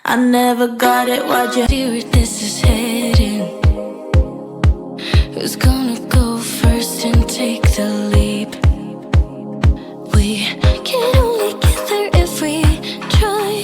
I never got it, why'd you See where this is heading? Who's gonna go first and take the leap? We can only get there if we try.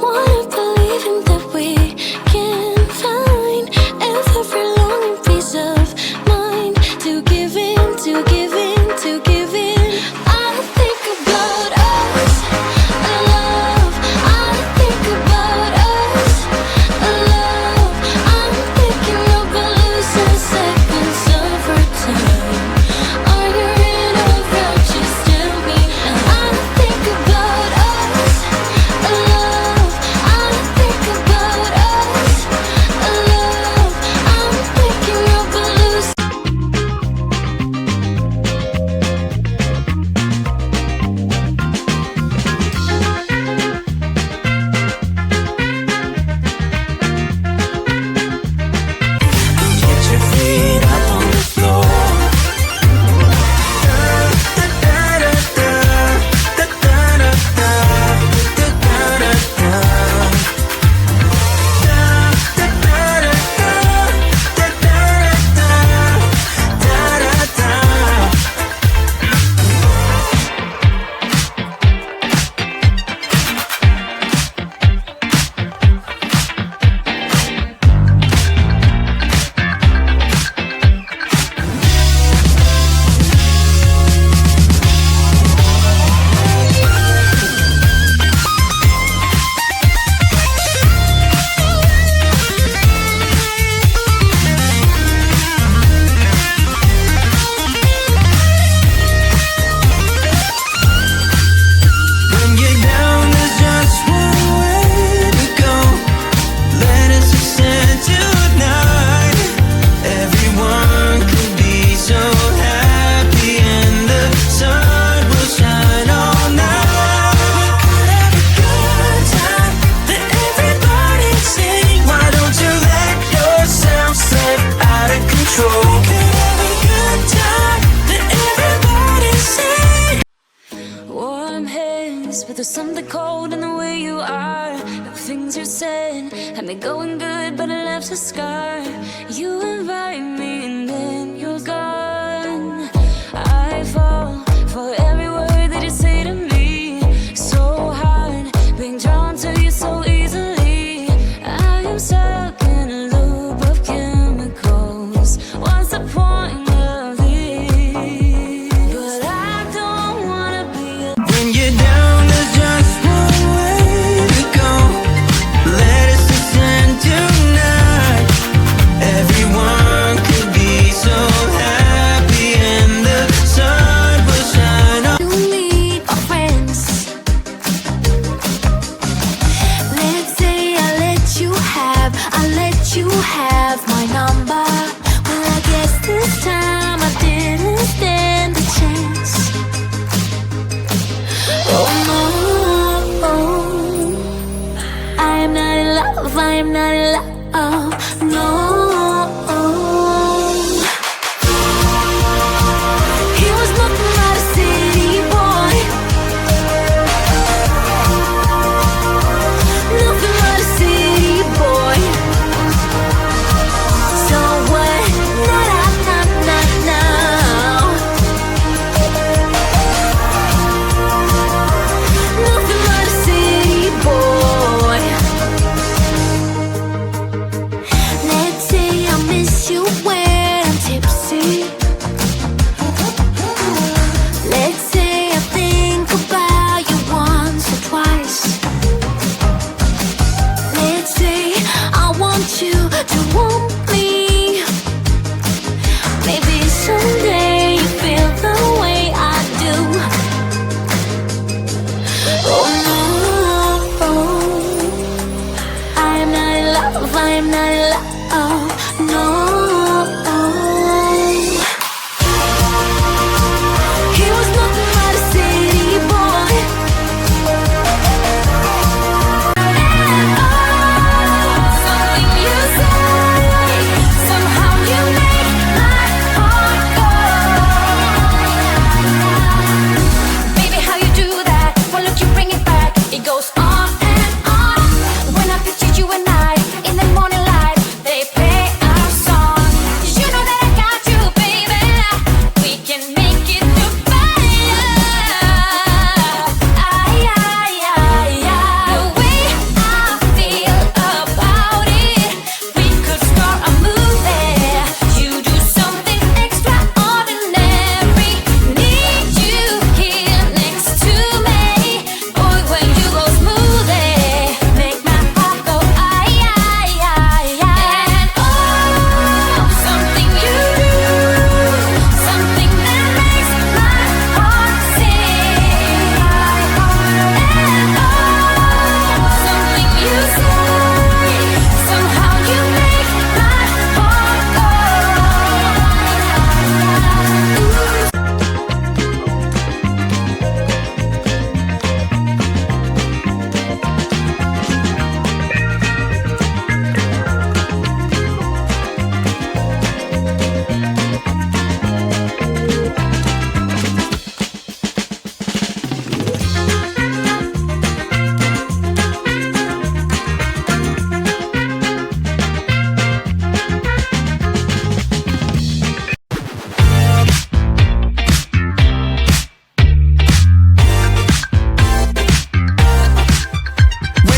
Wanna believe in that we can find every longing piece of mind to give in, to give in, to give in. I think about us, love. I think about us, love. I'm thinking about losing seconds of our time. Are you in or out? Just tell me now. I think about us, love. I think about us, love. I'm thinking about losing. Get your feet up on the floor. When you're down, there's just one way to go. Let us ascend tonight. Everyone could be so happy, and the sun will shine all night. We could have a good time. Let everybody sing. Why don't you let yourself slip out of control? We could have a good time. Let everybody sing. Warm hands, but there's something cold in the way you are. The things you said had me going good, but it left a scar. You invite me and then you're gone. I fall for every word that you say to me. So hard, being drawn to you so easily. I am stuck in a loop of chemicals. What's the point of this? But I don't wanna be a When you're down, there's just one way to go. Let us ascend tonight. Everyone could be so happy, and the sun will shine on. You need friends. Let's say I let you have my number. Well, I guess this time I didn't stand a chance. Oh no, I'm not in love, I'm not in love, no. He was nothing but a city boy. Nothing but a city boy. So what? Na na na na na. Nothing but a city boy. Let's say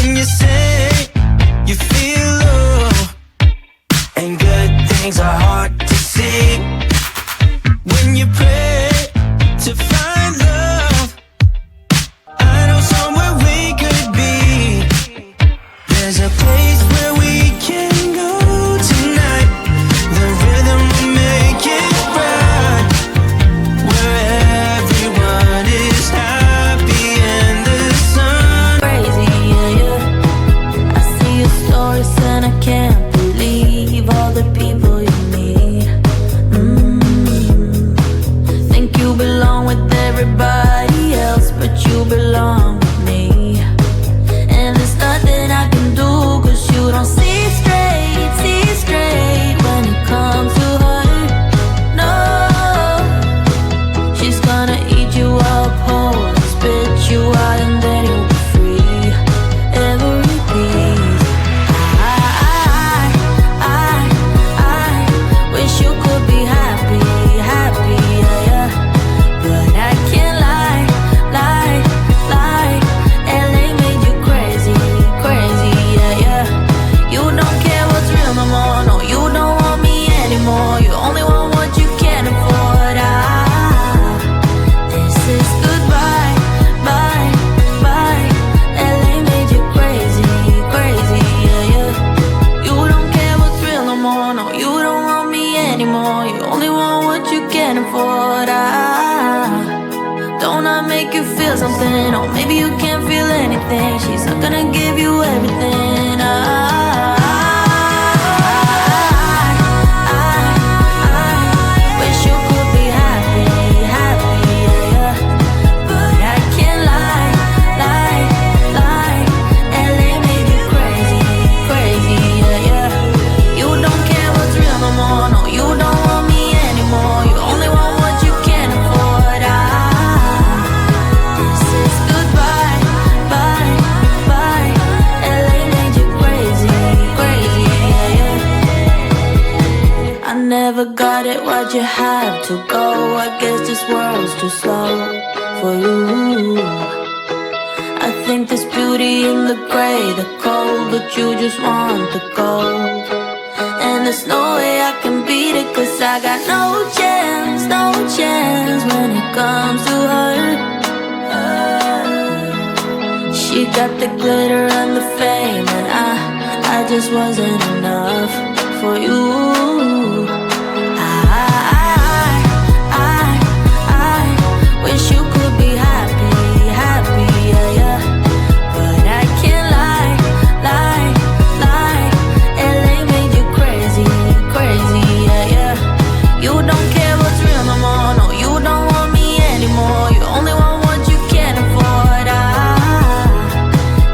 when you say you feel low, and good things are hard to see. When you pray to find love, I know somewhere we could be. There's a place where we can go tonight. The rhythm will make it right, where everyone is happy and the sun. Crazy, yeah, yeah. I see your stories and I can't believe all the people you meet. Think you belong with everybody else, but you belong with me. And there's nothing I can do, cause you don't see straight when it comes to her. No, she's gonna eat you up whole and spit you out, and then you'll be free. Every piece. I wish you could be happy, yeah, yeah. But I can't lie. LA made you crazy, yeah, yeah. You don't care what's real no more. No, you don't want me anymore. You only want what you can afford. This is goodbye, bye. LA made you crazy, yeah, yeah. You don't care what's real no more. No, you don't want me anymore. You only want what you can afford. Don't I make you feel something? Or maybe you can't feel anything. She's not gonna give you everything. I wish you could be happy, yeah, yeah. But I can't lie. LA made you crazy, yeah, yeah. You don't care what's real no more. No, you don't want me anymore. You only want what you can afford. This is goodbye, bye. LA made you crazy, yeah, yeah. I never got it, why'd you have to go? I guess this world's too slow for you. I think there's beauty in the gray, the cold, but you just want the gold. And there's no way I can beat it, cause I got no chance when it comes to her. She got the glitter and the fame, and I just wasn't enough for you. I wish you could be happy, yeah, yeah. But I can't lie. LA made you crazy, yeah, yeah. You don't care what's real no more. No, you don't want me anymore. You only want what you can afford.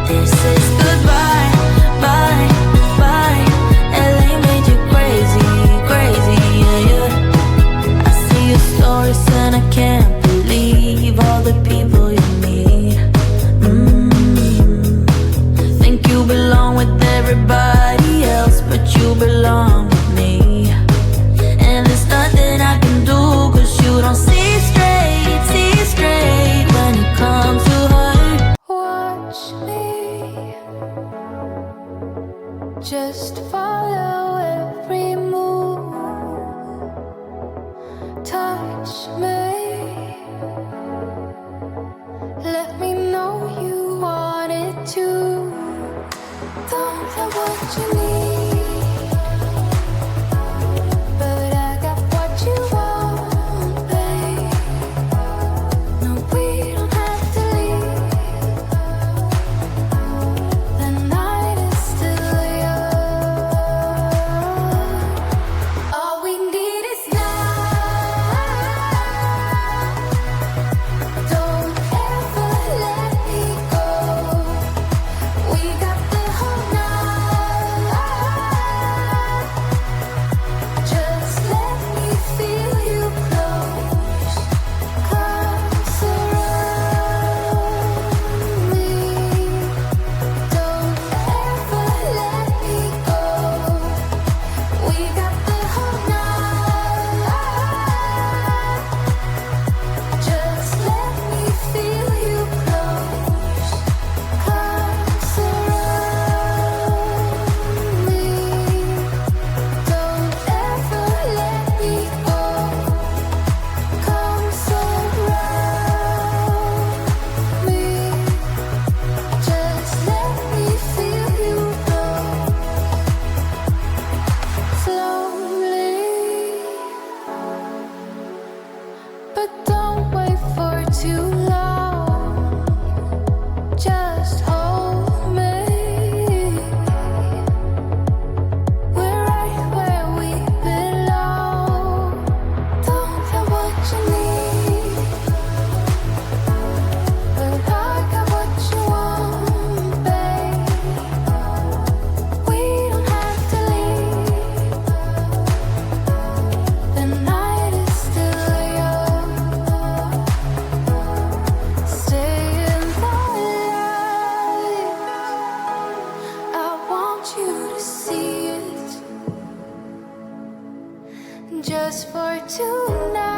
This is goodbye, bye. LA made you crazy, yeah, yeah. I see your stories and I can't believe all the people you meet. Think you belong with everybody else, but you belong with me. And there's nothing I can do, cause you don't see straight when it comes to her. Watch me, just follow every move. Touch me, let me know you want it too. Don't know what you need, but I got what you want, babe. No, we don't have to leave. The night is still young. All we need is now. Don't ever let me go. We got the whole night. just for tonight.